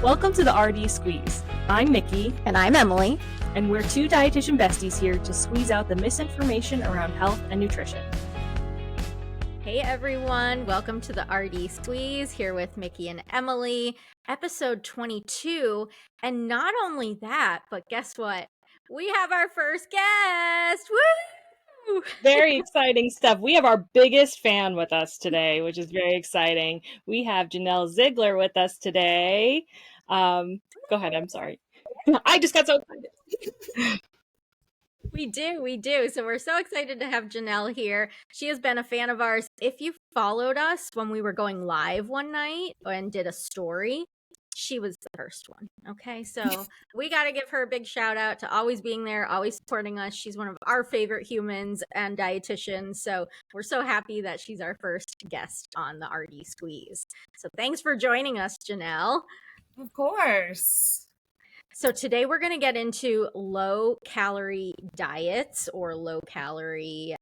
Welcome to the RD Squeeze. I'm Mickey. And I'm Emily. And we're two dietitian besties here to squeeze out the misinformation around health and nutrition. Hey everyone, welcome to the RD Squeeze here with Mickey and Emily, episode 22. And not only that, but guess what? We have our first guest! Woo! Very exciting stuff. We have our biggest fan with us today, which is very exciting. We have Janel Zeigler with us today. Go ahead, I'm sorry. I just got so excited. We do. So we're so excited to have Janel here. She has been a fan of ours. If you followed us when we were going live one night and did a story, she was the first one. Okay, so we got to give her a big shout out to always being there, always supporting us. She's one of our favorite humans and dietitians. So we're so happy that she's our first guest on the RD Squeeze. So thanks for joining us, Janel. Of course. So today we're going to get into low-calorie diets or low-calorie,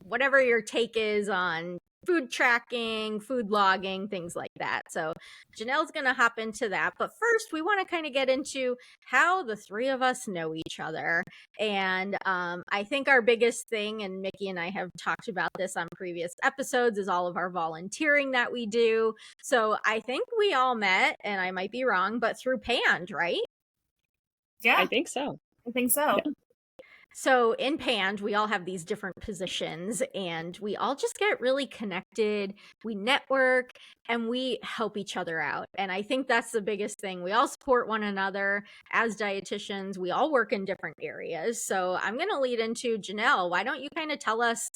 whatever your take is on food tracking, food logging, things like that. So Janelle's going to hop into that. But first, we want to kind of get into how the three of us know each other. And I think our biggest thing, and Mickey and I have talked about this on previous episodes, is all of our volunteering that we do. So I think we all met, and I might be wrong, but through PAND, right? Yeah. I think so. Yeah. So in PAND, we all have these different positions and we all just get really connected. We network and we help each other out. And I think that's the biggest thing. We all support one another as dietitians. We all work in different areas. So I'm going to lead into Janel. Why don't you kind of tell us,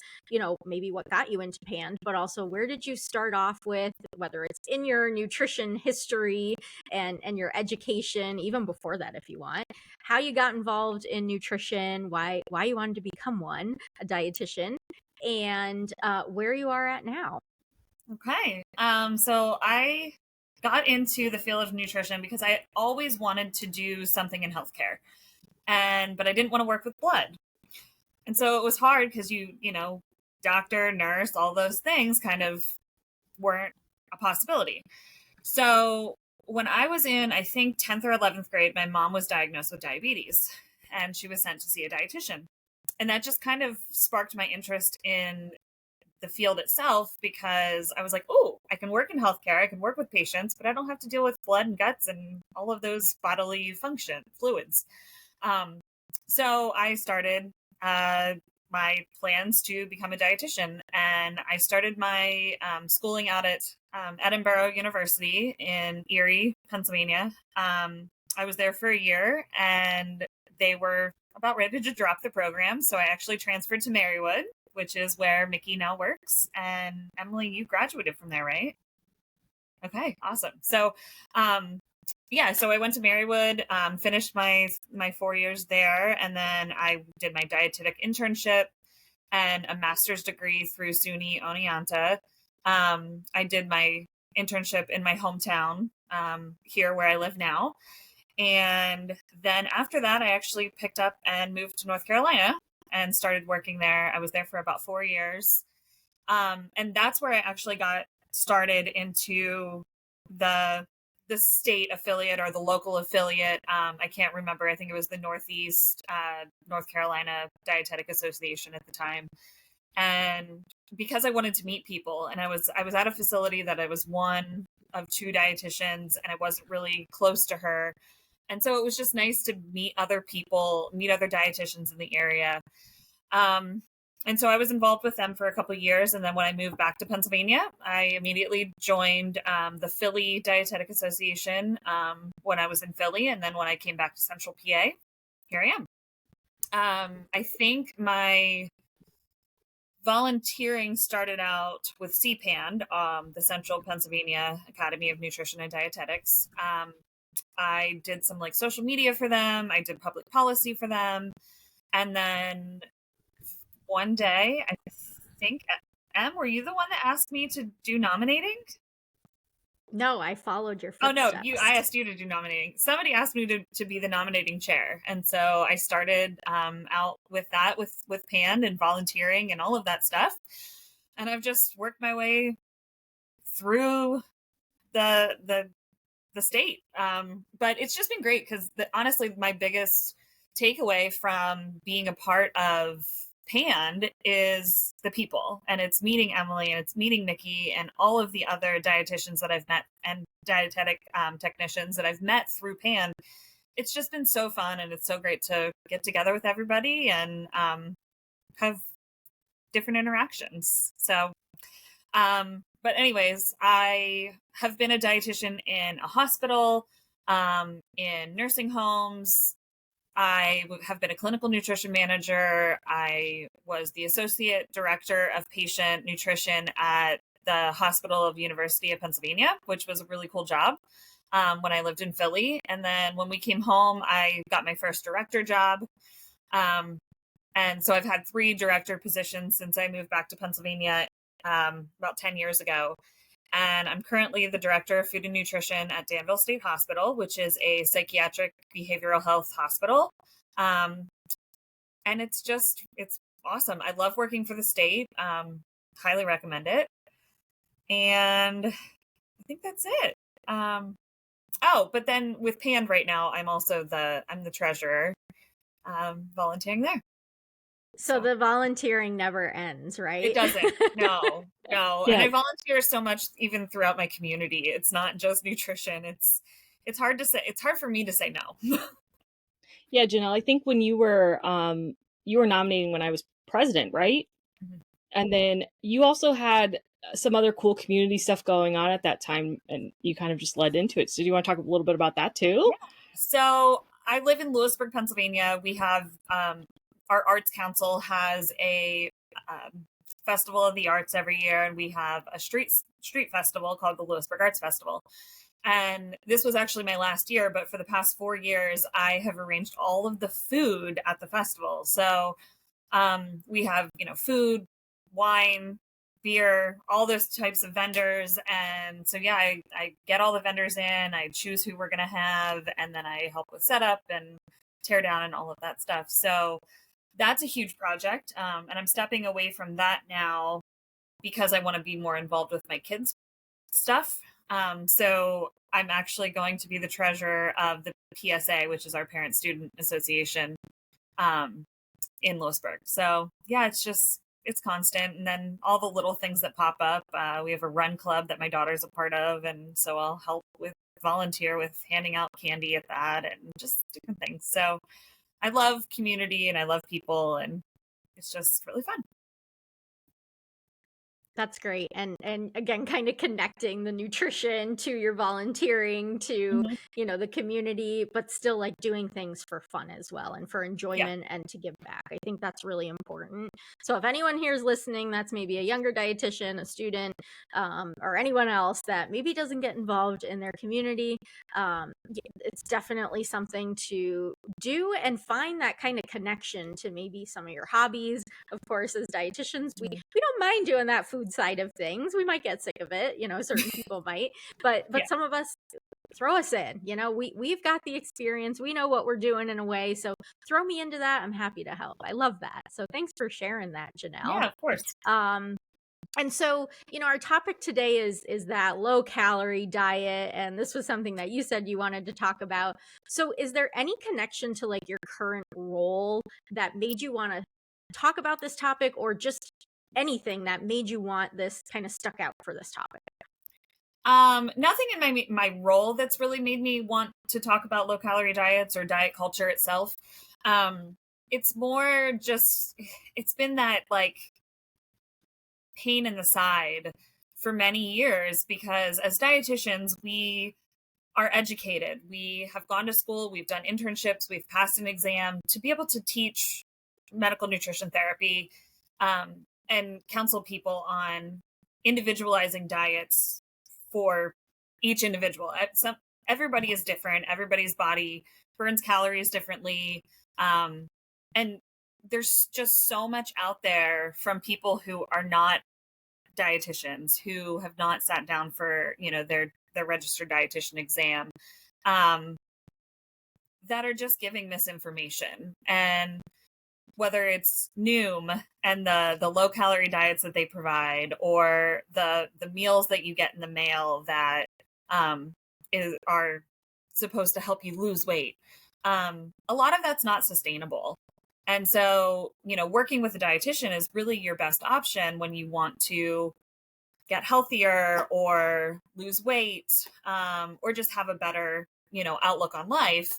maybe what got you into PAND, but also where did you start off with, whether it's in your nutrition history and your education, even before that, if you want, how you got involved in nutrition, why you wanted to become a dietitian, and where you are at now. Okay. So I got into the field of nutrition because I always wanted to do something in healthcare, but I didn't want to work with blood. And so it was hard because doctor, nurse, all those things kind of weren't a possibility. So when I was in, I think 10th or 11th grade, my mom was diagnosed with diabetes and she was sent to see a dietitian. And that just kind of sparked my interest in the field itself because I was like, oh, I can work in healthcare, I can work with patients, but I don't have to deal with blood and guts and all of those bodily function fluids. So I started my plans to become a dietitian, and I started my schooling out at Edinburgh University in Erie, Pennsylvania. I was there for a year and they were about ready to drop the program. So I actually transferred to Marywood, which is where Mickey now works. And Emily, you graduated from there, right? Okay, awesome. So, so I went to Marywood, finished my 4 years there. And then I did my dietetic internship and a master's degree through SUNY Oneonta. I did my internship in my hometown, here where I live now. And then after that, I actually picked up and moved to North Carolina and started working there. I was there for about 4 years. And that's where I actually got started into the state affiliate or the local affiliate. I can't remember. I think it was the Northeast North Carolina Dietetic Association at the time. And because I wanted to meet people, and I was at a facility that I was one of two dietitians and I wasn't really close to her. And so it was just nice to meet other people, meet other dietitians in the area. And so I was involved with them for a couple of years. And then when I moved back to Pennsylvania, I immediately joined the Philly Dietetic Association when I was in Philly. And then when I came back to Central PA, here I am. I think my volunteering started out with CPAND, the Central Pennsylvania Academy of Nutrition and Dietetics. I did some social media for them. I did public policy for them. And then one day, I think, Em, were you the one that asked me to do nominating? No, I followed your footsteps. Oh, no, I asked you to do nominating. Somebody asked me to be the nominating chair. And so I started out with that, with PAND and volunteering and all of that stuff. And I've just worked my way through the the state. But it's just been great because honestly, my biggest takeaway from being a part of PAND is the people, and it's meeting Emily and it's meeting Nikki and all of the other dietitians that I've met and dietetic technicians that I've met through PAND. It's just been so fun, and it's so great to get together with everybody and have different interactions. So, but anyways, I have been a dietitian in a hospital, in nursing homes. I have been a clinical nutrition manager. I was the associate director of patient nutrition at the Hospital of University of Pennsylvania, which was a really cool job when I lived in Philly. And then when we came home, I got my first director job. And so I've had 3 director positions since I moved back to Pennsylvania about 10 years ago. And I'm currently the director of food and nutrition at Danville State Hospital, which is a psychiatric behavioral health hospital. And it's awesome. I love working for the state. Highly recommend it. And I think that's it. But then with PAND right now, I'm the treasurer, volunteering there. So the volunteering never ends, right? It doesn't. No. Yeah. And I volunteer so much even throughout my community. It's not just nutrition. It's hard to say. It's hard for me to say no. Yeah, Janelle, I think when you were nominating when I was president, right? Mhm. And then you also had some other cool community stuff going on at that time, and you kind of just led into it. So do you want to talk a little bit about that too? Yeah. So I live in Lewisburg, Pennsylvania. We have our arts council has a festival of the arts every year, and we have a street festival called the Lewisburg Arts Festival. And this was actually my last year, but for the past 4 years, I have arranged all of the food at the festival. So we have, food, wine, beer, all those types of vendors. And so, yeah, I get all the vendors in, I choose who we're going to have, and then I help with setup and tear down and all of that stuff. So that's a huge project. And I'm stepping away from that now because I want to be more involved with my kids' stuff. So I'm actually going to be the treasurer of the PSA, which is our Parent Student Association, in Lewisburg. So yeah, it's constant. And then all the little things that pop up. We have a run club that my daughter's a part of. And so I'll help volunteer with handing out candy at that and just different things. So I love community and I love people, and it's just really fun. That's great. And again, kind of connecting the nutrition to your volunteering to, the community, but still like doing things for fun as well and for enjoyment and to give back. I think that's really important. So if anyone here is listening, that's maybe a younger dietitian, a student, or anyone else that maybe doesn't get involved in their community, it's definitely something to do and find that kind of connection to maybe some of your hobbies. Of course, as dietitians, we don't mind doing that food side of things. We might get sick of it, certain people might, but some of us, throw us in, we've got the experience, we know what we're doing in a way, so throw me into that. I'm happy to help. I love that. So thanks for sharing that, Janelle. Yeah, of course. And so, our topic today is that low calorie diet. And this was something that you said you wanted to talk about. So is there any connection to like your current role that made you want to talk about this topic, or just anything that made you want this kind of stuck out for this topic? Nothing in my role that's really made me want to talk about low calorie diets or diet culture itself. It's more just, it's been that like pain in the side for many years, because as dietitians, we are educated. We have gone to school, we've done internships, we've passed an exam to be able to teach medical nutrition therapy, and counsel people on individualizing diets for each individual. Everybody is different. Everybody's body burns calories differently. And there's just so much out there from people who are not dietitians, who have not sat down for, their registered dietitian exam, that are just giving misinformation. And whether it's Noom and the low calorie diets that they provide, or the meals that you get in the mail that are supposed to help you lose weight. A lot of that's not sustainable. And so, working with a dietitian is really your best option when you want to get healthier or lose weight, or just have a better, outlook on life.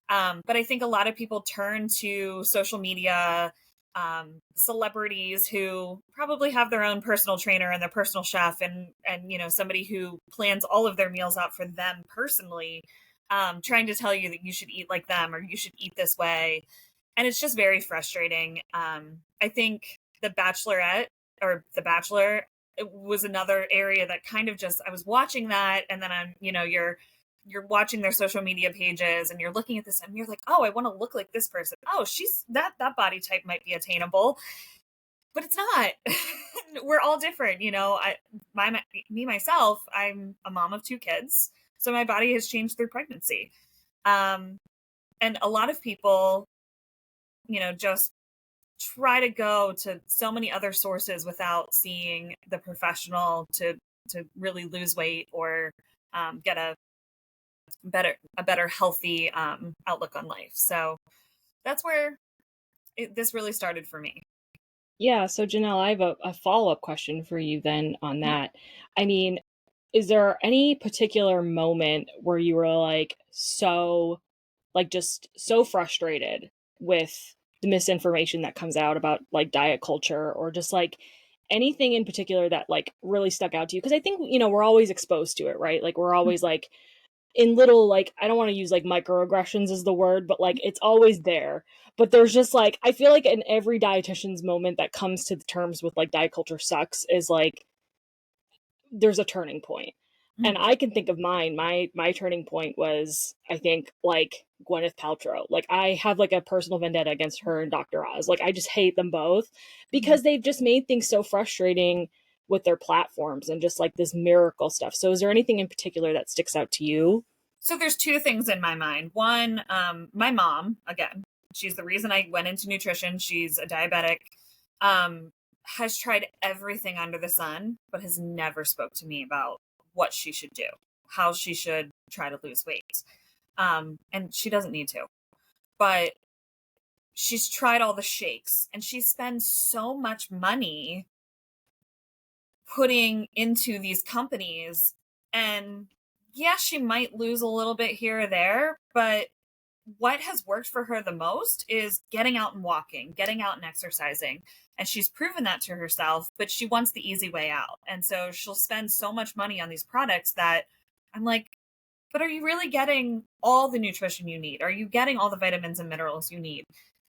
But I think a lot of people turn to social media, celebrities who probably have their own personal trainer and their personal chef, and somebody who plans all of their meals out for them personally, trying to tell you that you should eat like them or you should eat this way. And it's just very frustrating. I think The Bachelorette or The Bachelor, it was another area that kind of just, I was watching that, and then you're watching their social media pages and you're looking at this and you're like, oh, I want to look like this person. Oh, she's that body type might be attainable, but it's not. We're all different. Myself, I'm a mom of 2 kids. So my body has changed through pregnancy. And a lot of people, just try to go to so many other sources without seeing the professional to really lose weight or get a better healthy outlook on life. So that's where this really started for me. Yeah, so Janelle, I have a follow-up question for you then on that. I mean, is there any particular moment where you were like just so frustrated with the misinformation that comes out about like diet culture, or just like anything in particular that like really stuck out to you? Because I think, we're always exposed to it, right? Like we're always like in little, like, I don't want to use like microaggressions as the word, but like it's always there. But there's just like, I feel like in every dietitian's moment that comes to the terms with like diet culture sucks is like there's a turning point. And I can think of mine. My turning point was, I think, like Gwyneth Paltrow. Like I have like a personal vendetta against her and Dr. Oz. Like I just hate them both because they've just made things so frustrating with their platforms and just like this miracle stuff. So is there anything in particular that sticks out to you? So there's 2 things in my mind. One, my mom, again, she's the reason I went into nutrition. She's a diabetic, has tried everything under the sun, but has never spoke to me about what she should do, how she should try to lose weight. And she doesn't need to, but she's tried all the shakes, and she spends so much money putting into these companies. And yeah, she might lose a little bit here or there, but what has worked for her the most is getting out and walking, getting out and exercising. And she's proven that to herself, but she wants the easy way out. And so she'll spend so much money on these products that I'm like, but are you really getting all the nutrition you need? Are you getting all the vitamins and minerals you need?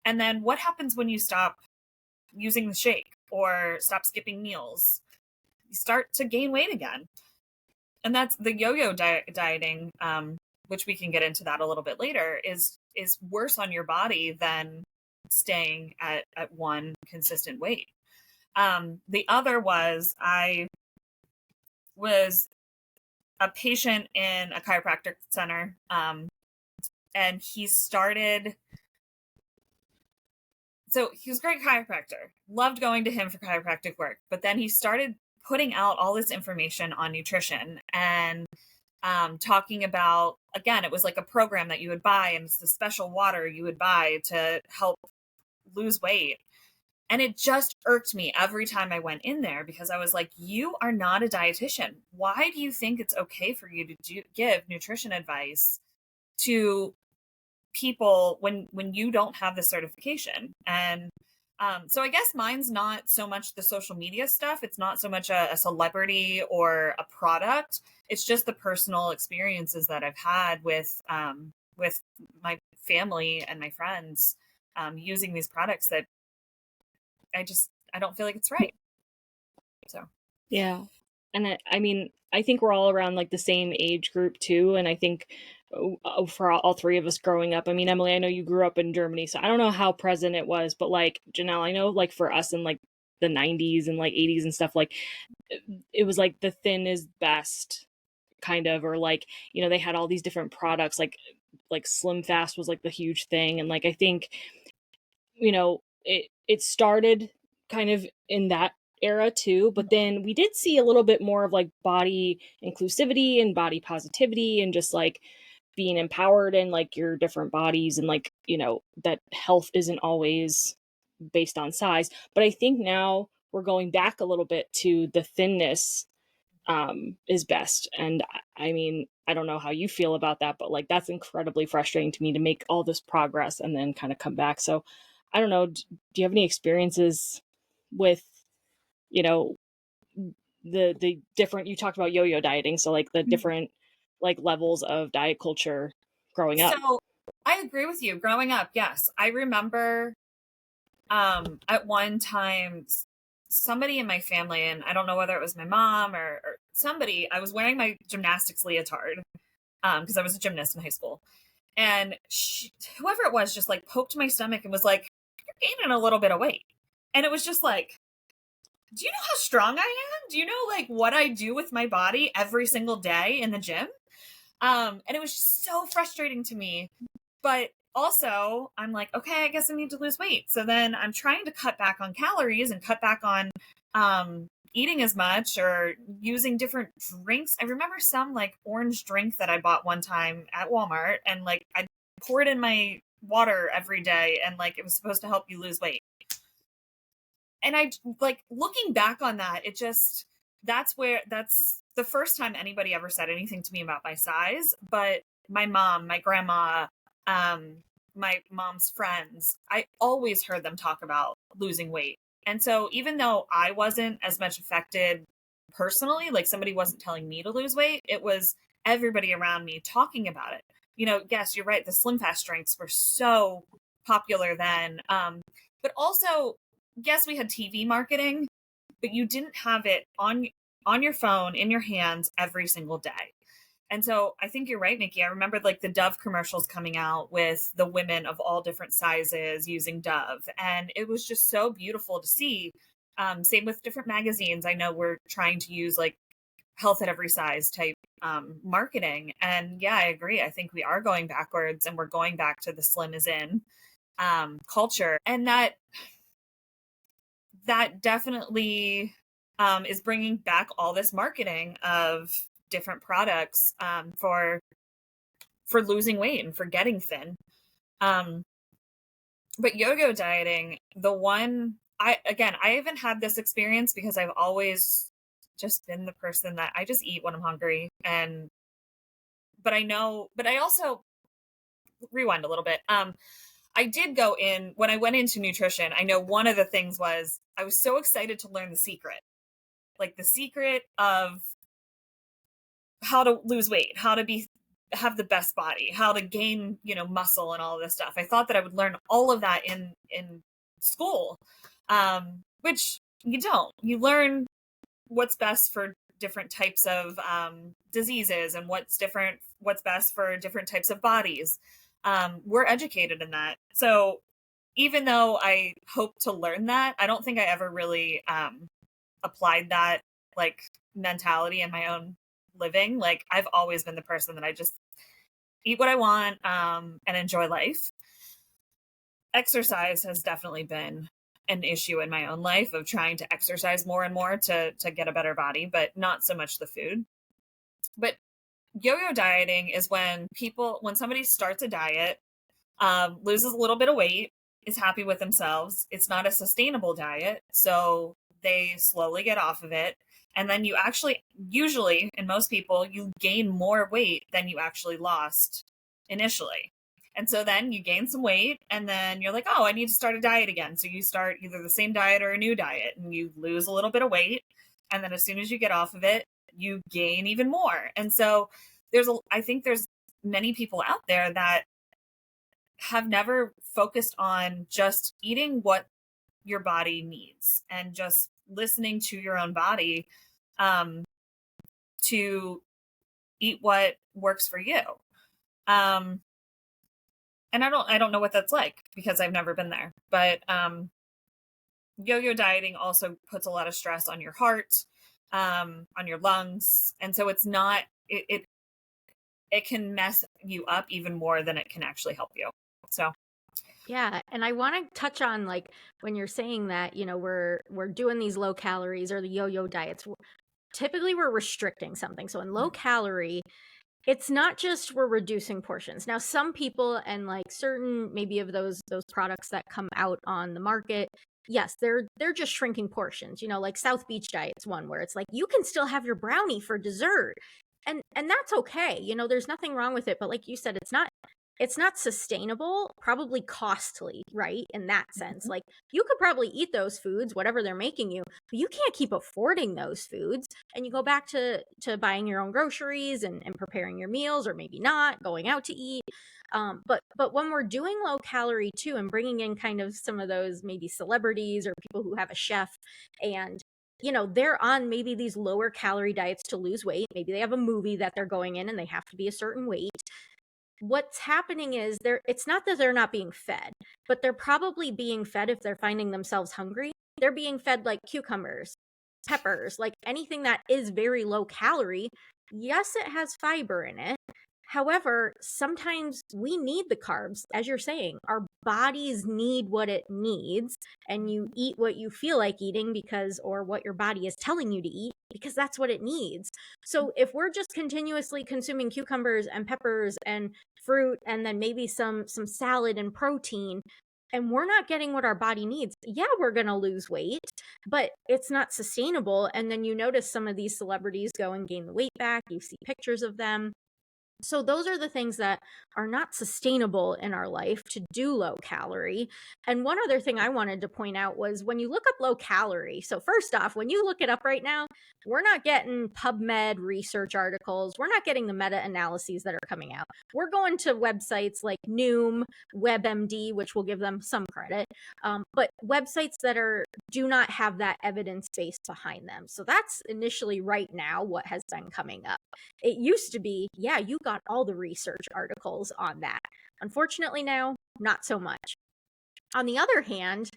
And then what happens when you stop using the shake or stop skipping meals? You start to gain weight again. And that's the yo-yo dieting, which we can get into that a little bit later, is worse on your body than staying at one consistent weight. The other was, I was a patient in a chiropractic center, and he started. So he was a great chiropractor, loved going to him for chiropractic work, but then he started putting out all this information on nutrition and talking about, again, it was like a program that you would buy, and it's the special water you would buy to help lose weight. And it just irked me every time I went in there, because I was like, you are not a dietitian. Why do you think it's okay for you to give nutrition advice to people when you don't have the certification? And so I guess mine's not so much the social media stuff. It's not so much a celebrity or a product. It's just the personal experiences that I've had with my family and my friends using these products that I don't feel like it's right. So Yeah. And I mean, I think we're all around like the same age group too. And I think for all 3 of us growing up, I mean, Emily, I know you grew up in Germany, so I don't know how present it was, but like Janelle, I know like for us in like the 90s and like 80s and stuff, like it was like the thin is best kind of, or like, they had all these different products, like Slim Fast was like the huge thing. And like, I think, it started kind of in that era too, but then we did see a little bit more of like body inclusivity and body positivity and just like being empowered in like your different bodies and like, you know, that health isn't always based on size. But I think now we're going back a little bit to the thinness is best. And I mean, I don't know how you feel about that, but like that's incredibly frustrating to me to make all this progress and then kind of come back. So I don't know. Do you have any experiences with, you know, the different, you talked about yo-yo dieting, so like the different like levels of diet culture growing up? So I agree with you. Growing up, yes. I remember at one time somebody in my family, and I don't know whether it was my mom or somebody, I was wearing my gymnastics leotard because I was a gymnast in high school. And whoever it was just like poked my stomach and was like, "You're gaining a little bit of weight." And it was just like, do you know how strong I am? Do you know like what I do with my body every single day in the gym? And it was just so frustrating to me. But also, I'm like, okay, I guess I need to lose weight. So then I'm trying to cut back on calories and cut back on eating as much or using different drinks. I remember some like orange drink that I bought one time at Walmart, and like I poured in my water every day, and like it was supposed to help you lose weight. And I like looking back on that, it just, that's the first time anybody ever said anything to me about my size. But my mom, my grandma, my mom's friends, I always heard them talk about losing weight. And so even though I wasn't as much affected personally, like somebody wasn't telling me to lose weight, it was everybody around me talking about it. You know, yes, you're right. The Slim Fast drinks were so popular then. But also, yes, we had TV marketing, but you didn't have it on your phone in your hands every single day. And so I think you're right, Nikki. I remember like the Dove commercials coming out with the women of all different sizes using Dove. And it was just so beautiful to see. Same with different magazines. I know we're trying to use like health at every size type marketing. And yeah, I agree. I think we are going backwards, and we're going back to the slim is in culture. And that definitely is bringing back all this marketing of different products for losing weight and for getting thin. But yo-yo dieting, the one I haven't had this experience because I've always just been the person that I just eat when I'm hungry. But I also rewind a little bit. I did go in when I went into nutrition. I know one of the things was I was so excited to learn the secret, like the secret of how to lose weight, how to have the best body, how to gain, muscle and all of this stuff. I thought that I would learn all of that in school, which you don't. You learn what's best for different types of diseases and what's best for different types of bodies. We're educated in that. So even though I hope to learn that, I don't think I ever really applied that like mentality in my own living. Like I've always been the person that I just eat what I want and enjoy life. Exercise has definitely been an issue in my own life of trying to exercise more and more to get a better body, but not so much the food. But yo-yo dieting is when somebody starts a diet, loses a little bit of weight, is happy with themselves. It's not a sustainable diet, so they slowly get off of it. And then you actually, usually, in most people, you gain more weight than you actually lost initially. And so then you gain some weight, and then you're like, oh, I need to start a diet again. So you start either the same diet or a new diet, and you lose a little bit of weight. And then as soon as you get off of it, you gain even more. And so I think there's many people out there that have never focused on just eating what your body needs and just listening to your own body to eat what works for you. And I don't know what that's like because I've never been there. But yo-yo dieting also puts a lot of stress on your heart, on your lungs, and so it's not it can mess you up even more than it can actually help you. So Yeah, and I want to touch on like when you're saying that, we're doing these low calories or the yo-yo diets. Typically we're restricting something. So in low calorie, it's not just we're reducing portions. Now, some people and like certain maybe of those products that come out on the market, yes, they're just shrinking portions. Like South Beach Diet's one where it's like you can still have your brownie for dessert. And that's okay. There's nothing wrong with it, but like you said, it's not sustainable, probably costly, right? In that sense. Like you could probably eat those foods, whatever they're making you, but you can't keep affording those foods. And you go back to buying your own groceries and preparing your meals, or maybe not going out to eat. But when we're doing low calorie too, and bringing in kind of some of those maybe celebrities or people who have a chef, and they're on maybe these lower calorie diets to lose weight. Maybe they have a movie that they're going in and they have to be a certain weight. What's happening is it's not that they're not being fed, but they're probably being fed if they're finding themselves hungry. They're being fed like cucumbers, peppers, like anything that is very low calorie. Yes, it has fiber in it. However, sometimes we need the carbs. As you're saying, our bodies need what it needs, and you eat what you feel like eating or what your body is telling you to eat, because that's what it needs. So if we're just continuously consuming cucumbers and peppers and fruit, and then maybe some salad and protein, and we're not getting what our body needs, yeah, we're going to lose weight, but it's not sustainable. And then you notice some of these celebrities go and gain the weight back. You see pictures of them. So those are the things that are not sustainable in our life to do low calorie. And one other thing I wanted to point out was when you look up low calorie. So first off, when you look it up right now, we're not getting PubMed research articles. We're not getting the meta-analyses that are coming out. We're going to websites like Noom, WebMD, which will give them some credit, but websites that do not have that evidence base behind them. So that's initially right now what has been coming up. It used to be, yeah, you got all the research articles on that. Unfortunately now, not so much. On the other hand,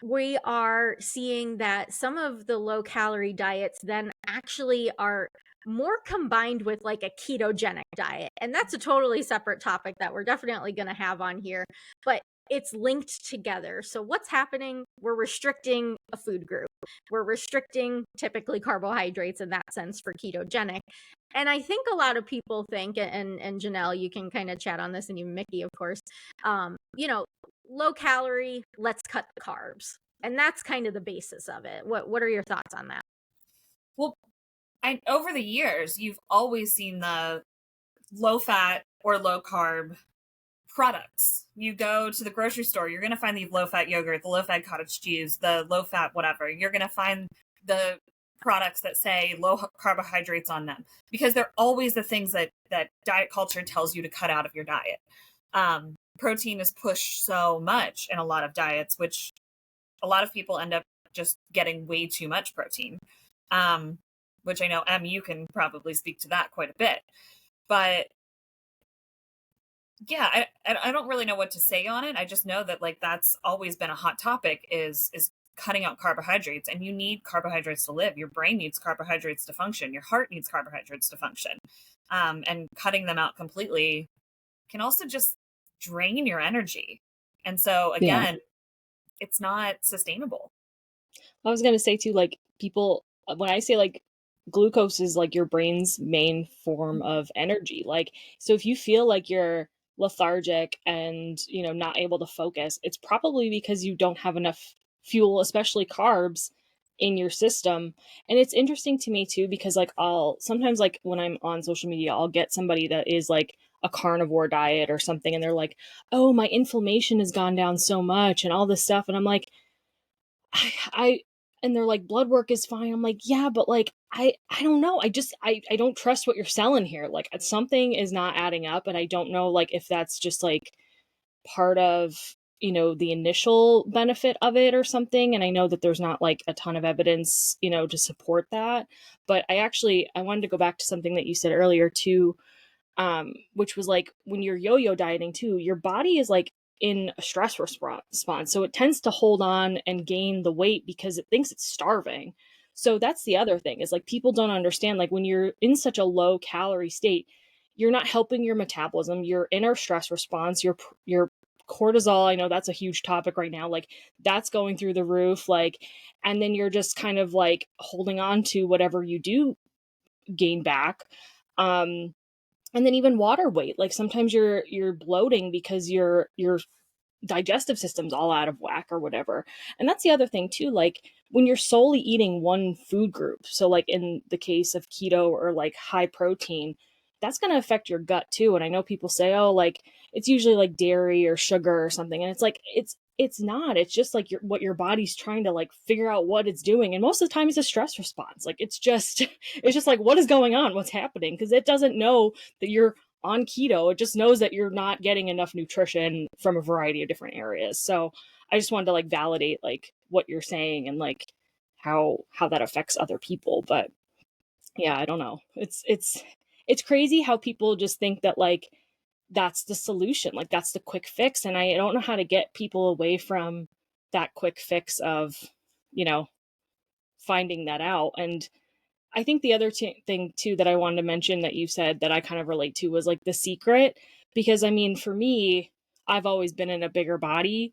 we are seeing that some of the low calorie diets then actually are more combined with like a ketogenic diet. And that's a totally separate topic that we're definitely going to have on here, but it's linked together. So what's happening? We're restricting a food group. We're restricting typically carbohydrates in that sense for ketogenic. And I think a lot of people think, and Janelle, you can kind of chat on this, and even Mickey, of course, low calorie, let's cut the carbs. And that's kind of the basis of it. What are your thoughts on that? Well, over the years, you've always seen the low fat or low carb products. You go to the grocery store, you're going to find the low fat yogurt, the low fat cottage cheese, the low fat whatever. You're going to find the products that say low carbohydrates on them, because they're always the things that diet culture tells you to cut out of your diet. Protein is pushed so much in a lot of diets, which a lot of people end up just getting way too much protein, which I know, Em, you can probably speak to that quite a bit. But yeah, I don't really know what to say on it. I just know that like that's always been a hot topic is cutting out carbohydrates, and you need carbohydrates to live. Your brain needs carbohydrates to function. Your heart needs carbohydrates to function. And cutting them out completely can also just drain your energy. And so again, it's not sustainable. I was going to say too, like people, when I say like glucose is like your brain's main form of energy, like, so if you feel like you're lethargic and, not able to focus, it's probably because you don't have enough fuel, especially carbs, in your system. And it's interesting to me too, because like I'll sometimes, like when I'm on social media, I'll get somebody that is like a carnivore diet or something, and they're like, oh, my inflammation has gone down so much and all this stuff. And I'm like, I and they're like, blood work is fine. I'm like, yeah, but like, I don't know. I don't trust what you're selling here. Like something is not adding up. And I don't know, like, if that's just like part of, the initial benefit of it or something. And I know that there's not like a ton of evidence, to support that. But I wanted to go back to something that you said earlier too, which was like when you're yo-yo dieting too, your body is like in a stress response. So it tends to hold on and gain the weight because it thinks it's starving. So that's the other thing, is like people don't understand, like when you're in such a low calorie state, you're not helping your metabolism. You're in a stress response. You're cortisol, I know that's a huge topic right now, like that's going through the roof, like, and then you're just kind of like holding on to whatever you do gain back. um and then even water weight, like sometimes you're bloating because your digestive system's all out of whack or whatever. And that's the other thing too, like when you're solely eating one food group, so like in the case of keto or like high protein, that's going to affect your gut too. And I know people say, oh, like it's usually like dairy or sugar or something, and it's like it's not. It's just like what your body's trying to like figure out what it's doing, and most of the time it's a stress response. Like it's just it's just like, what is going on, what's happening, because it doesn't know that you're on keto. It just knows that you're not getting enough nutrition from a variety of different areas. So I just wanted to like validate like what you're saying and like how that affects other people. But yeah, I don't know. It's crazy how people just think that like that's the solution, like that's the quick fix. And I don't know how to get people away from that quick fix of, you know, finding that out. And I think the other thing too that I wanted to mention that you said that I kind of relate to was like the secret, because I mean, for me, I've always been in a bigger body.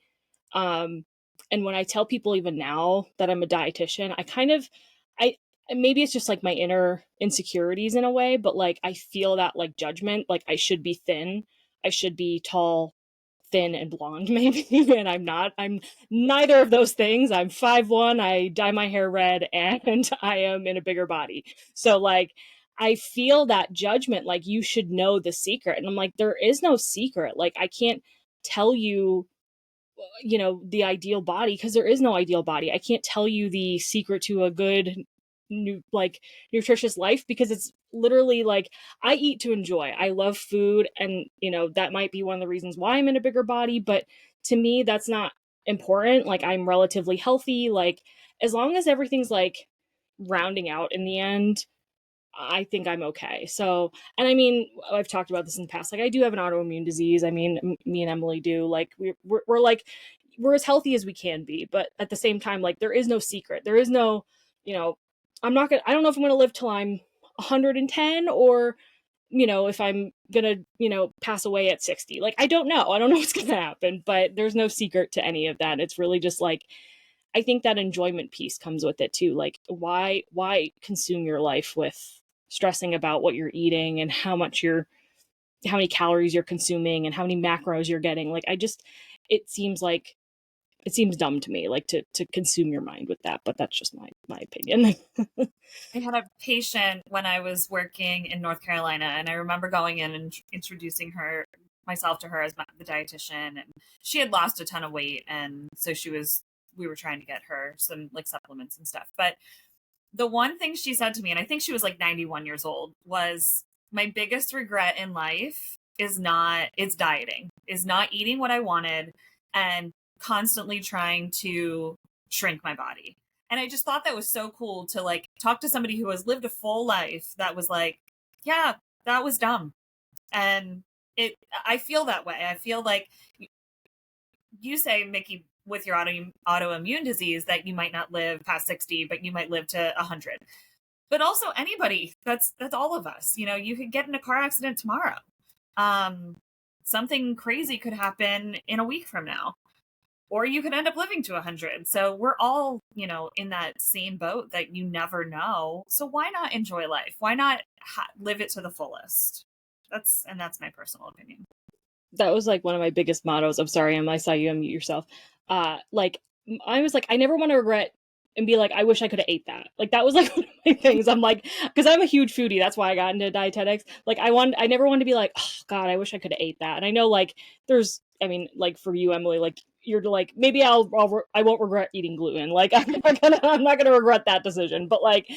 Um, and when I tell people even now that I'm a dietitian, I kind of, I, maybe it's just like my inner insecurities in a way, but like I feel that like judgment, like I should be thin, I should be tall, thin and blonde maybe, and I'm not. I'm neither of those things. I'm 5'1", I dye my hair red, and I am in a bigger body. So like I feel that judgment, like you should know the secret. And I'm like, there is no secret. Like I can't tell you, you know, the ideal body, because there is no ideal body. I can't tell you the secret to a good like nutritious life, because it's literally like I eat to enjoy. I love food, and you know that might be one of the reasons why I'm in a bigger body, but to me that's not important. Like I'm relatively healthy, like as long as everything's like rounding out in the end, I think I'm okay. So, and I mean, I've talked about this in the past. Like, I do have an autoimmune disease. I mean, me and Emily do. Like, we're like, we're as healthy as we can be. But at the same time, like, there is no secret. There is no, you know, I don't know if I'm going to live till I'm 110, or, you know, if I'm going to, you know, pass away at 60. Like, I don't know. I don't know what's going to happen, but there's no secret to any of that. It's really just like, I think that enjoyment piece comes with it too. Like, why consume your life with stressing about what you're eating and how many calories you're consuming and how many macros you're getting? Like, it seems like it seems dumb to me, like to consume your mind with that. But that's just my opinion. I had a patient when I was working in North Carolina, and I remember going in and introducing myself to her as the dietitian, and she had lost a ton of weight, and so we were trying to get her some like supplements and stuff. But the one thing she said to me, and I think she was like 91 years old, was my biggest regret in life it's dieting, is not eating what I wanted and constantly trying to shrink my body. And I just thought that was so cool to like talk to somebody who has lived a full life that was like, yeah, that was dumb. And I feel that way. I feel like you say, Mickey, with your autoimmune disease, that you might not live past 60, but you might live to 100. But also anybody, that's all of us. You know, you could get in a car accident tomorrow. Something crazy could happen in a week from now, or you could end up living to 100. So we're all, you know, in that same boat that you never know. So why not enjoy life? Why not live it to the fullest? That's my personal opinion. That was like one of my biggest mottos. I'm sorry, Em, I saw you unmute yourself. Like I was like, I never want to regret and be like, I wish I could have ate that. Like that was like one of my things. I'm like, because I'm a huge foodie. That's why I got into dietetics. Like I never wanted to be like, oh God, I wish I could have ate that. And I know like I mean, like for you, Emily, like you're like, maybe I won't regret eating gluten. Like I'm not gonna regret that decision. But like,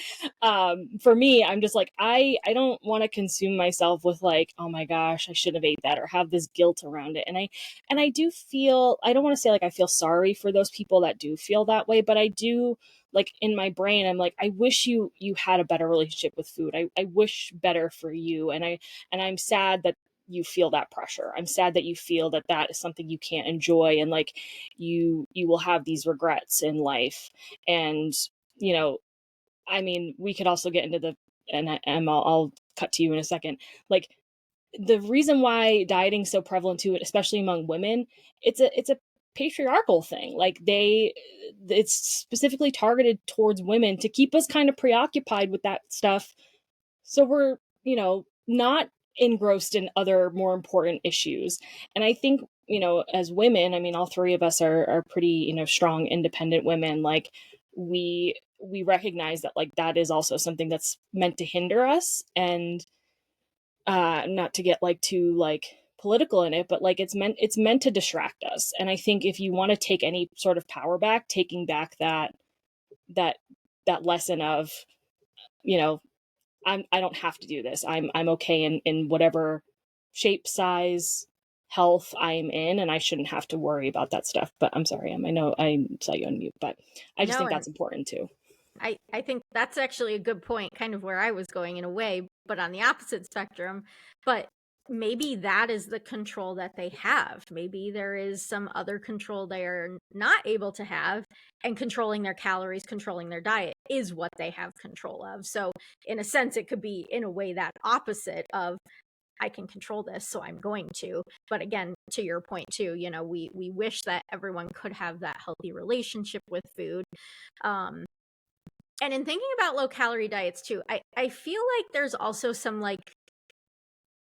for me, I'm just like, I don't want to consume myself with like, oh my gosh, I should have ate that, or have this guilt around it. And I do feel, I don't want to say like I feel sorry for those people that do feel that way, but I do, like in my brain, I'm like, I wish you had a better relationship with food. I wish better for you. And I'm sad that you feel that pressure. I'm sad that you feel that that is something you can't enjoy, and like you will have these regrets in life. And you know, I mean, we could also get into and I'll cut to you in a second. Like the reason why dieting is so prevalent too, especially among women, it's a patriarchal thing. Like it's specifically targeted towards women to keep us kind of preoccupied with that stuff, so we're, not engrossed in other more important issues. And I think, as women, I mean, all three of us are pretty, strong, independent women. Like we recognize that, like, that is also something that's meant to hinder us. And not to get like too like political in it, but like it's meant to distract us. And I think if you want to take any sort of power back, taking back that that lesson of, you know I don't have to do this. I'm okay in whatever shape, size, health I'm in, and I shouldn't have to worry about that stuff. But I'm sorry, I know I saw you on mute, but I just No, think and that's important too. I think that's actually a good point, kind of where I was going in a way, but on the opposite spectrum. But maybe that is the control that they have. Maybe there is some other control they're not able to have, and controlling their calories, controlling their diet is what they have control of. So in a sense, it could be in a way that opposite of, I can control this, so I'm going to. But again, to your point too, we wish that everyone could have that healthy relationship with food. And in thinking about low calorie diets too, I feel like there's also some like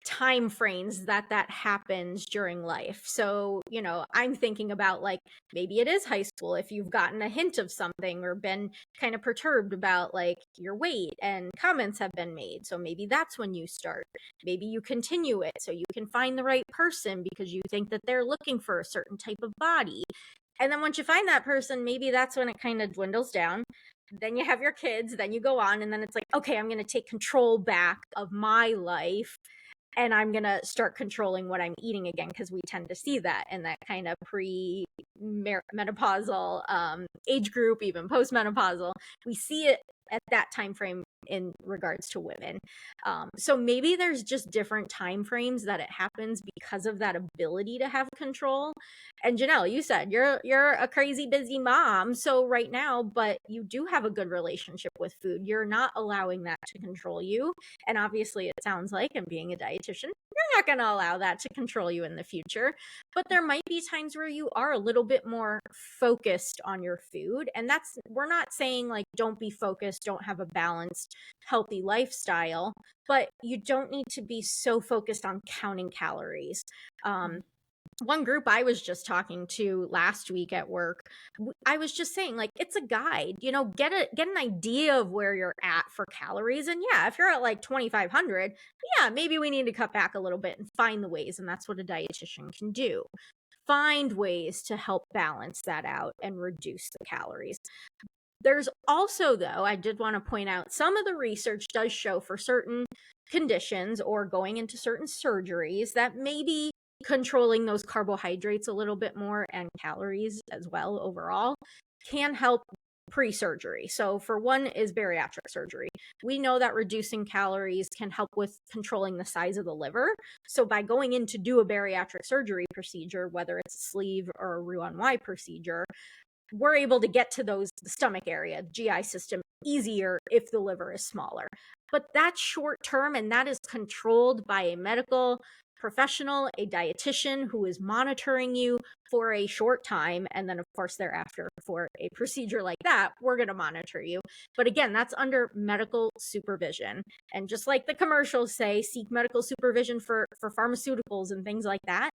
time frames that happens during life. So, I'm thinking about like maybe it is high school if you've gotten a hint of something or been kind of perturbed about like your weight and comments have been made. So maybe that's when you start. Maybe you continue it so you can find the right person because you think that they're looking for a certain type of body. And then once you find that person, maybe that's when it kind of dwindles down. Then you have your kids, then you go on, and then it's like, okay, I'm going to take control back of my life and I'm going to start controlling what I'm eating again, because we tend to see that in that kind of pre-menopausal age group, even postmenopausal. We see it at that time frame in regards to women. So maybe there's just different time frames that it happens because of that ability to have control. And Janelle, you said you're a crazy busy mom, so right now, but you do have a good relationship with food. You're not allowing that to control you. And obviously it sounds like, and being a dietitian, you're not going to allow that to control you in the future. But there might be times where you are a little bit more focused on your food. And we're not saying like, don't be focused, don't have a balanced, healthy lifestyle, but you don't need to be so focused on counting calories. One group I was just talking to last week at work, I was just saying, like, it's a guide, get an idea of where you're at for calories. And yeah, if you're at like 2,500, yeah, maybe we need to cut back a little bit and find the ways. And that's what a dietitian can do. Find ways to help balance that out and reduce the calories. There's also, though, I did want to point out, some of the research does show for certain conditions or going into certain surgeries that maybe controlling those carbohydrates a little bit more and calories as well overall can help pre-surgery. So for one is bariatric surgery. We know that reducing calories can help with controlling the size of the liver. So by going in to do a bariatric surgery procedure, whether it's a sleeve or a Roux-en-Y procedure, we're able to get to the stomach area, GI system, easier if the liver is smaller. But that's short term, and that is controlled by a medical professional, a dietitian who is monitoring you for a short time. And then, of course, thereafter, for a procedure like that, we're going to monitor you. But again, that's under medical supervision. And just like the commercials say, seek medical supervision for pharmaceuticals and things like that.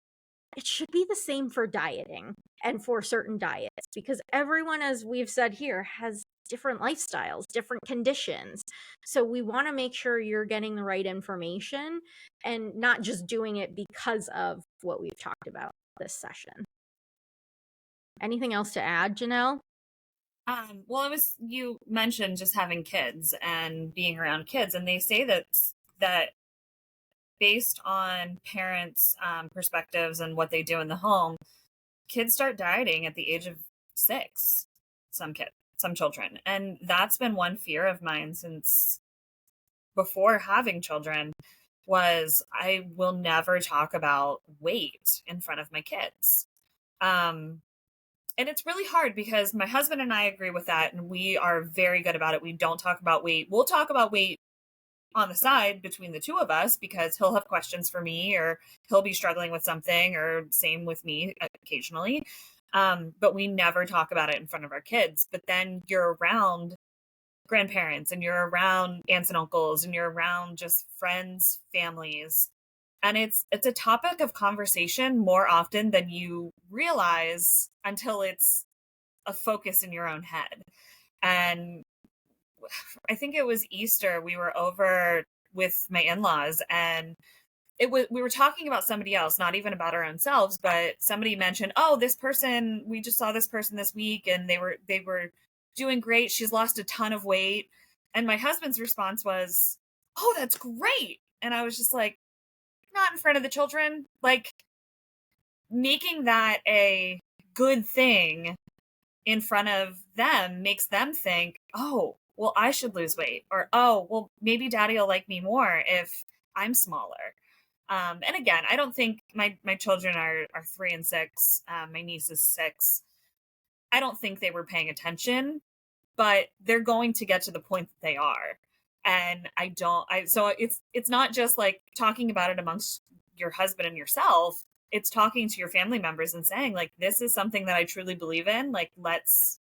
It should be the same for dieting and for certain diets, because everyone, as we've said here, has different lifestyles, different conditions. So we want to make sure you're getting the right information and not just doing it because of what we've talked about this session. Anything else to add, Janelle? Well, you mentioned just having kids and being around kids, and they say that based on parents' perspectives and what they do in the home, kids start dieting at the age of 6. Some children, and that's been one fear of mine since before having children. Was I will never talk about weight in front of my kids. And it's really hard because my husband and I agree with that, and we are very good about it. We don't talk about weight. We'll talk about weight on the side between the two of us because he'll have questions for me or he'll be struggling with something, or same with me occasionally. But we never talk about it in front of our kids. But then you're around grandparents and you're around aunts and uncles and you're around just friends, families. And it's a topic of conversation more often than you realize until it's a focus in your own head. And I think it was Easter, we were over with my in-laws, and we were talking about somebody else, not even about our own selves, but somebody mentioned, oh, this person, we just saw this person this week and they were doing great. She's lost a ton of weight. And my husband's response was, oh, that's great. And I was just like, not in front of the children. Like, making that a good thing in front of them makes them think, oh, well, I should lose weight. Or, oh, well, maybe daddy will like me more if I'm smaller. And again, I don't think my children are 3 and 6. My niece is 6. I don't think they were paying attention, but they're going to get to the point that they are. And so it's not just like talking about it amongst your husband and yourself. It's talking to your family members and saying, like, this is something that I truly believe in. Like, let's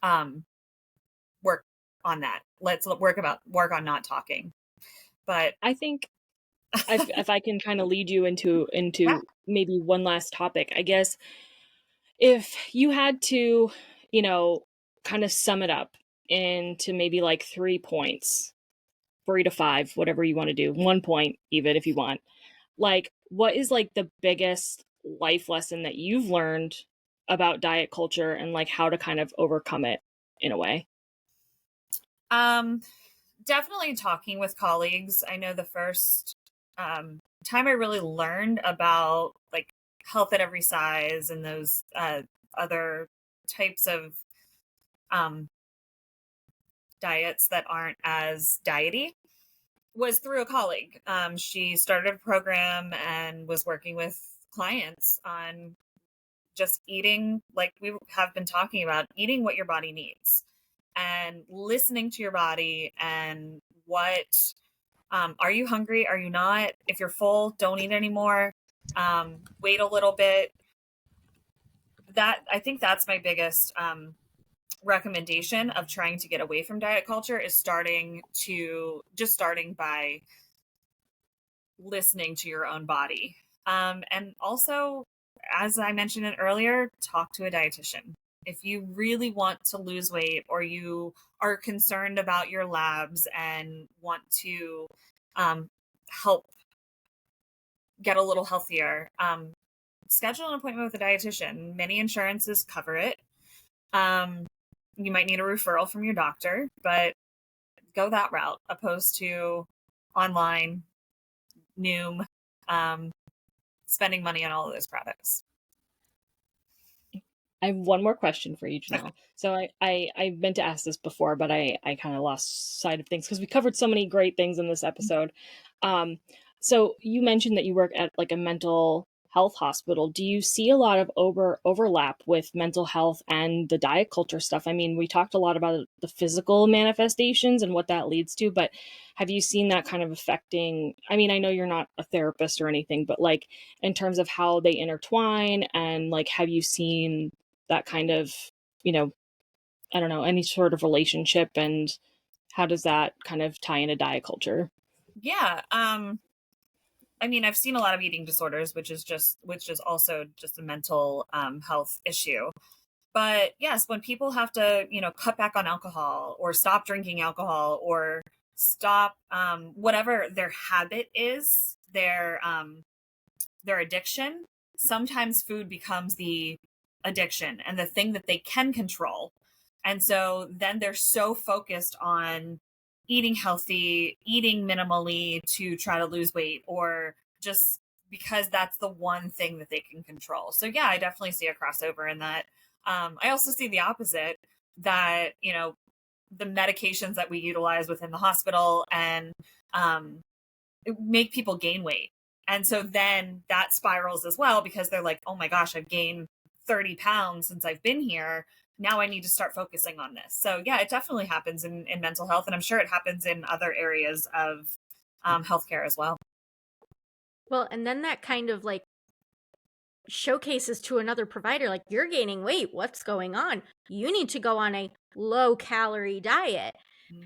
work on that. Let's work on not talking. But I think if I can kind of lead you into Yeah. maybe one last topic, I guess if you had to, kind of sum it up into maybe like 3 points, 3 to 5, whatever you want to do, 1 point even if you want. Like, what is like the biggest life lesson that you've learned about diet culture and like how to kind of overcome it in a way? Definitely talking with colleagues. I know the first time I really learned about like health at every size and those other types of diets that aren't as diety was through a colleague. She started a program and was working with clients on just eating, like we have been talking about, eating what your body needs and listening to your body and what are you hungry? Are you not? If you're full, don't eat anymore. Wait a little bit. I think that's my biggest recommendation of trying to get away from diet culture is starting by listening to your own body. And also, as I mentioned it earlier, talk to a dietitian. If you really want to lose weight or you are concerned about your labs and want to help get a little healthier, schedule an appointment with a dietitian. Many insurances cover it. You might need a referral from your doctor, but go that route opposed to online, Noom, spending money on all of those products. I have one more question for you, Janelle. So I meant to ask this before, but I kind of lost sight of things because we covered so many great things in this episode. So you mentioned that you work at like a mental health hospital. Do you see a lot of overlap with mental health and the diet culture stuff? I mean, we talked a lot about the physical manifestations and what that leads to, but have you seen that kind of affecting? I mean, I know you're not a therapist or anything, but like in terms of how they intertwine and like, have you seen that kind of, I don't know, any sort of relationship, and how does that kind of tie into diet culture? Yeah. I mean, I've seen a lot of eating disorders, which is also just a mental health issue. But yes, when people have to, cut back on alcohol or stop drinking alcohol or stop whatever their habit is, their addiction, sometimes food becomes the addiction and the thing that they can control. And so then they're so focused on eating healthy, eating minimally to try to lose weight, or just because that's the one thing that they can control. So yeah, I definitely see a crossover in that. I also see the opposite, that, the medications that we utilize within the hospital and make people gain weight. And so then that spirals as well because they're like, oh my gosh, I've gained 30 pounds since I've been here. now I need to start focusing on this. So yeah, it definitely happens in mental health, and I'm sure it happens in other areas of healthcare as well. Well, and then that kind of like showcases to another provider, like, you're gaining weight, what's going on? You need to go on a low calorie diet.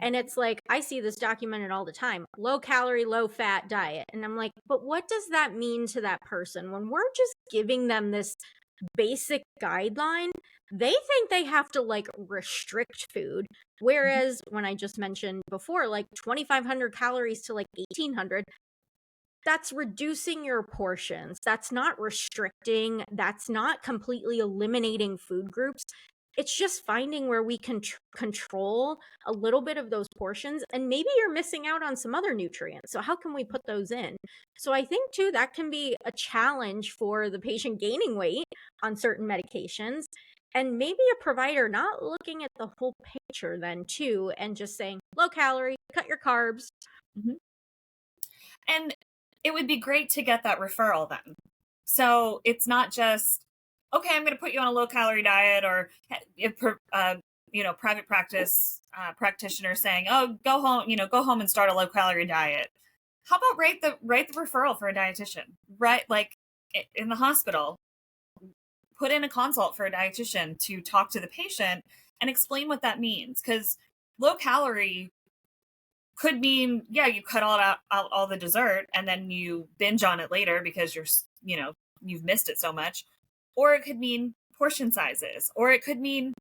And it's like, I see this documented all the time, low calorie, low fat diet. And I'm like, but what does that mean to that person when we're just giving them this basic guideline? They think they have to like restrict food. Whereas when I just mentioned before, like 2,500 calories to like 1,800, that's reducing your portions. That's not restricting. That's not completely eliminating food groups. It's just finding where we can control a little bit of those portions, and maybe you're missing out on some other nutrients. So how can we put those in? So I think too, that can be a challenge for the patient gaining weight on certain medications, and maybe a provider not looking at the whole picture then too, and just saying low calorie, cut your carbs. Mm-hmm. And it would be great to get that referral then. So it's not just, okay, I'm going to put you on a low calorie diet, or if private practice practitioner saying, oh, go home and start a low calorie diet. How about write the referral for a dietitian, right? Like in the hospital, put in a consult for a dietitian to talk to the patient and explain what that means. Because low calorie could mean, yeah, you cut out all the dessert and then you binge on it later because you've missed it so much. Or it could mean portion sizes. Or it could mean,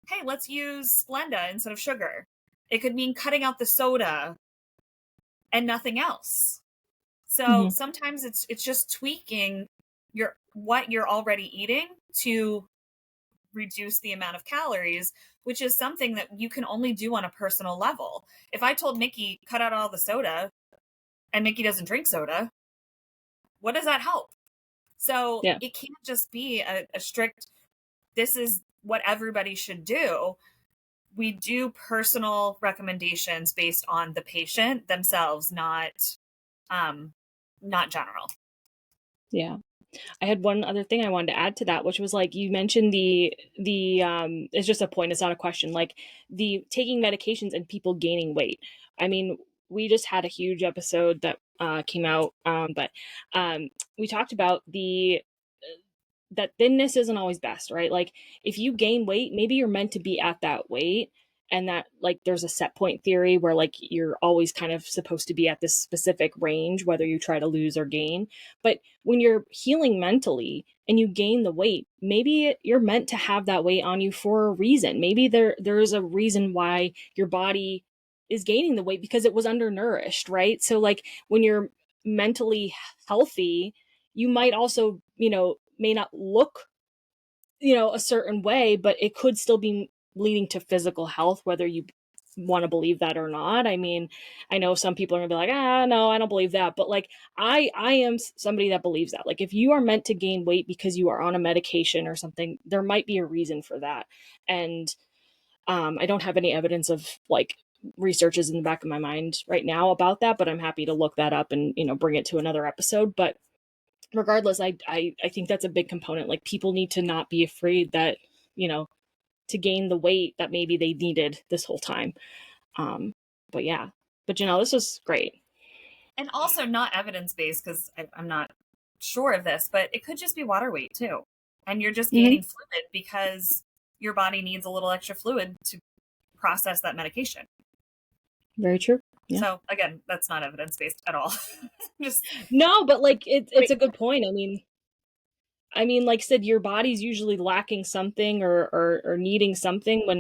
hey, let's use Splenda instead of sugar. It could mean cutting out the soda and nothing else. So sometimes it's just tweaking what you're already eating to reduce the amount of calories, which is something that you can only do on a personal level. If I told Mickey, cut out all the soda, and Mickey doesn't drink soda, what does that help? So It can't just be a strict, this is what everybody should do. We do personal recommendations based on the patient themselves, not general. Yeah. I had one other thing I wanted to add to that, which was like, you mentioned the it's just a point, it's not a question, like the taking medications and people gaining weight. I mean, we just had a huge episode that came out, but we talked about that thinness isn't always best, right? Like if you gain weight, maybe you're meant to be at that weight, and that like there's a set point theory where like you're always kind of supposed to be at this specific range, whether you try to lose or gain. But when you're healing mentally and you gain the weight, maybe you're meant to have that weight on you for a reason. Maybe there's a reason why your body is gaining the weight, because it was undernourished, right? So like when you're mentally healthy, you might also, may not look, a certain way, but it could still be leading to physical health, whether you want to believe that or not. I mean, I know some people are gonna be like, no, I don't believe that. But like, I am somebody that believes that. Like, if you are meant to gain weight because you are on a medication or something, there might be a reason for that. And I don't have any evidence of like researches in the back of my mind right now about that, but I'm happy to look that up and, bring it to another episode. But regardless, I think that's a big component. Like, people need to not be afraid that, to gain the weight that maybe they needed this whole time. But yeah, but Janelle, this was great. And also not evidence-based, because I'm not sure of this, but it could just be water weight too. And you're just gaining fluid because your body needs a little extra fluid to process that medication. Very true. Yeah. So again, that's not evidence-based at all. No, but like it's a good point. I mean, like I said, your body's usually lacking something or needing something when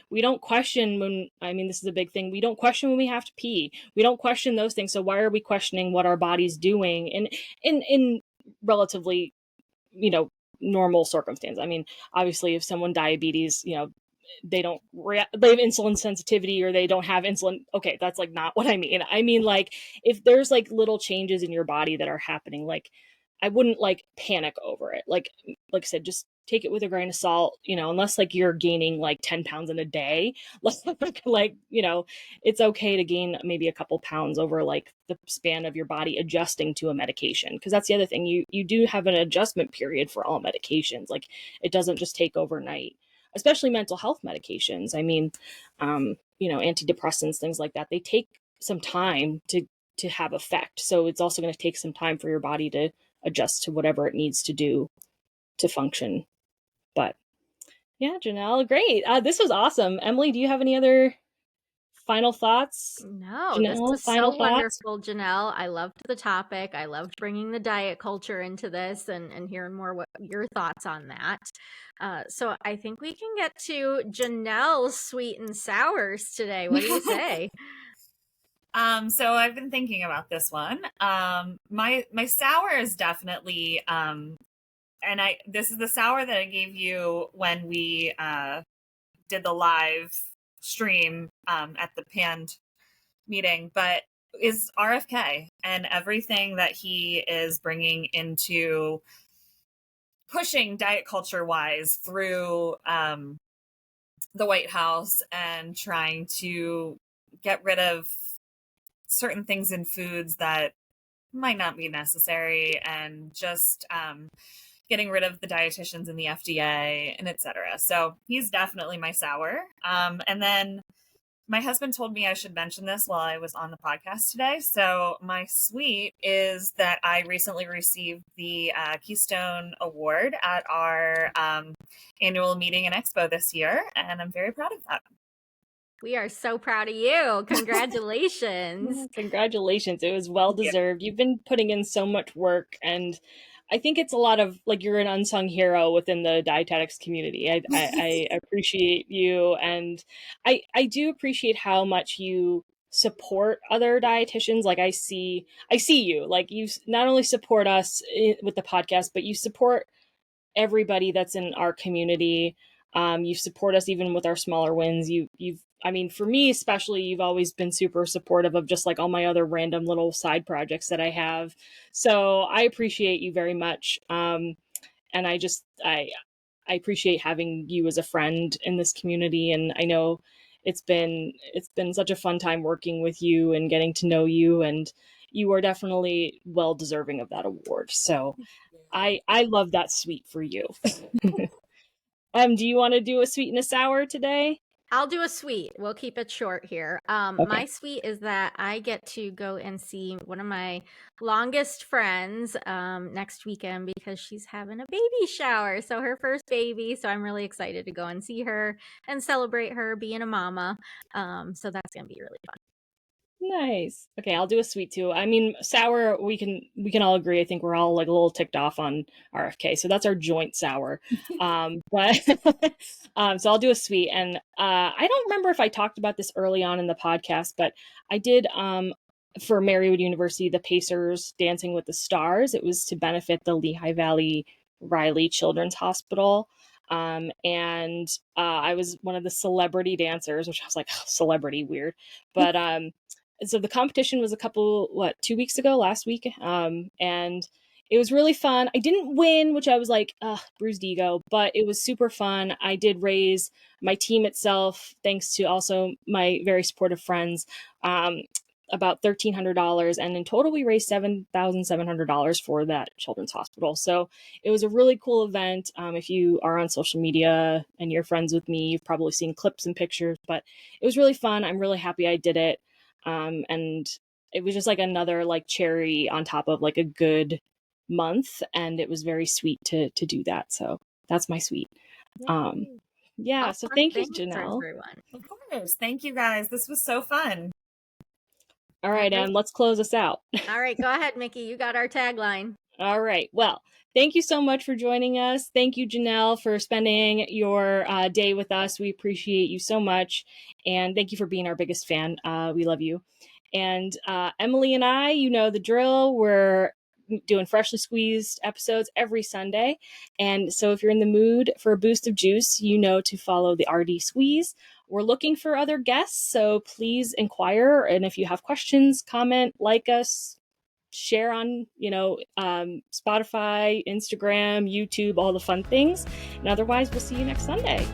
we don't question this is a big thing. We don't question when we have to pee. We don't question those things. So why are we questioning what our body's doing in relatively, normal circumstance? I mean, obviously if someone diabetes, they have insulin sensitivity or they don't have insulin. Okay, that's like not what I mean. I mean, like if there's like little changes in your body that are happening, like I wouldn't like panic over it. Like I said, just take it with a grain of salt, unless like you're gaining like 10 pounds in a day, like, it's okay to gain maybe a couple pounds over like the span of your body adjusting to a medication. Cause that's the other thing. You do have an adjustment period for all medications. Like it doesn't just take overnight. especially mental health medications. I mean, antidepressants, things like that, they take some time to have effect. So it's also going to take some time for your body to adjust to whatever it needs to do to function. But yeah, Janelle, great. This was awesome. Emily, do you have any other final thoughts? No, Janelle, this was final so thoughts? wonderful, Janelle. I loved the topic. I loved bringing the diet culture into this and hearing more what your thoughts on that. So I think we can get to Janelle's sweet and sours today. What do you say? So I've been thinking about this one. My sour is definitely this is the sour that I gave you when we did the live stream at the Pand meeting, but is RFK and everything that he is bringing into pushing diet culture wise through the White House and trying to get rid of certain things in foods that might not be necessary, and just getting rid of the dietitians and the FDA and etc. So he's definitely my sour. And then my husband told me I should mention this while I was on the podcast today. So my sweet is that I recently received the Keystone Award at our annual meeting and expo this year, and I'm very proud of that. We are so proud of you. Congratulations. Congratulations. It was well deserved. You've been putting in so much work, and I think it's a lot of like you're an unsung hero within the dietetics community. I appreciate you, and I do appreciate how much you support other dietitians. Like I see you, like you not only support us with the podcast, but you support everybody that's in our community. You support us even with our smaller wins. I mean, for me especially, you've always been super supportive of just like all my other random little side projects that I have. So I appreciate you very much. And I appreciate having you as a friend in this community. And I know it's been such a fun time working with you and getting to know you, and you are definitely well deserving of that award. So I love that sweet for you. Do you want to do a sweet and a sour today? I'll do a sweet. We'll keep it short here. Okay. My sweet is that I get to go and see one of my longest friends next weekend because she's having a baby shower. So her first baby. So I'm really excited to go and see her and celebrate her being a mama. So that's going to be really fun. Nice. Okay, I'll do a sweet too. I mean, sour, we can all agree. I think we're all like a little ticked off on RFK, so that's our joint sour. But so I'll do a sweet, and I don't remember if I talked about this early on in the podcast, but I did for Marywood University, the Pacers Dancing with the Stars. It was to benefit the Lehigh Valley Riley Children's Hospital. And I was one of the celebrity dancers, which I was like, oh, celebrity, weird, but so the competition was 2 weeks ago, last week. And it was really fun. I didn't win, which I was like, bruised ego, but it was super fun. I did raise my team itself, thanks to also my very supportive friends, about $1,300. And in total, we raised $7,700 for that children's hospital. So it was a really cool event. If you are on social media and you're friends with me, you've probably seen clips and pictures, but it was really fun. I'm really happy I did it. And it was just like another like cherry on top of like a good month, and it was very sweet to do that. So that's my sweet. Yeah. So thank you, Janelle. Of course. Thank you guys. This was so fun. All right, and let's close us out. All right, go ahead, Mickey. You got our tagline. All right. Well, thank you so much for joining us. Thank you, Janelle, for spending your day with us. We appreciate you so much. And thank you for being our biggest fan. We love you. And Emily and I, you know the drill. We're doing freshly squeezed episodes every Sunday. And so if you're in the mood for a boost of juice, you know to follow the RD Squeeze. We're looking for other guests, so please inquire. And if you have questions, comment, like us, share on, Spotify, Instagram, YouTube, all the fun things. And otherwise, we'll see you next Sunday.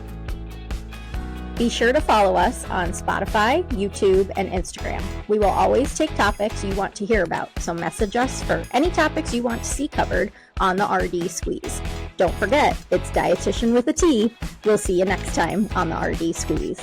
Be sure to follow us on Spotify, YouTube, and Instagram. We will always take topics you want to hear about, so message us for any topics you want to see covered on the RD Squeeze. Don't forget, it's dietitian with a T. We'll see you next time on the RD Squeeze.